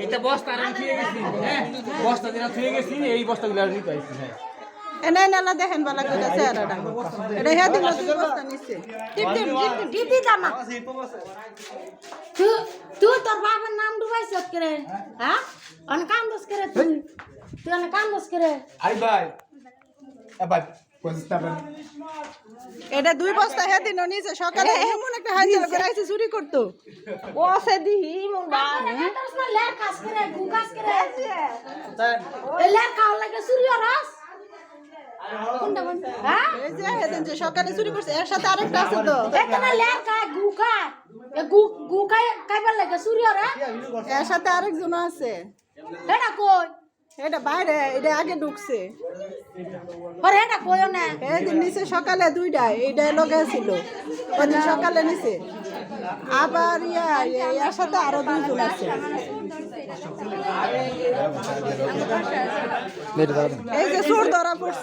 এটা বস্তা আমি থুয়ে গেছি, হ্যাঁ বস্তা দিনা থুয়ে গেছি, এই বস্তাগুলো নিতে আইছি। হ্যাঁ এনে নালা দেখেন বালা করে চেহারাটা এটা হে দিন দুই বস্তা নিছে টিপ দি জামা তুই তোর বাবার নাম ডুবাইছ করে হ্যাঁ অন কাম দোস করে তুই অন কাম দোস করে আই ভাই এ ভাই কোনটা ভাই এটা দুই বস্তা হে দিন নিছে সকালে এমন একটা হাজার করে আইছে চুরি করতে ও সে দিহি মুন্ডা তোর সব লের কাজ করে গুকাস করে এ লের কাও লাগে সূর্য রাস কোনটা বল হ্যাঁ এই যে হেদিন যে সকালে চুরি করছে এর সাথে আরেকটা আছে তো এখানে লের কা গুকা এ গুকাই কাইবার লাগে সূর্য রে এর সাথে আরেকজন আছে এটা কই এটা বাইরে এটা আগে ঢুকছে পরে এটা কইও না এদিন নিচে সকালে দুইটা এইটা লগে ছিল ওদিন সকালে নিচে আবার ইয়ার সাথে আরো দুইজন আছে এই যে চোর ধরা পড়ছে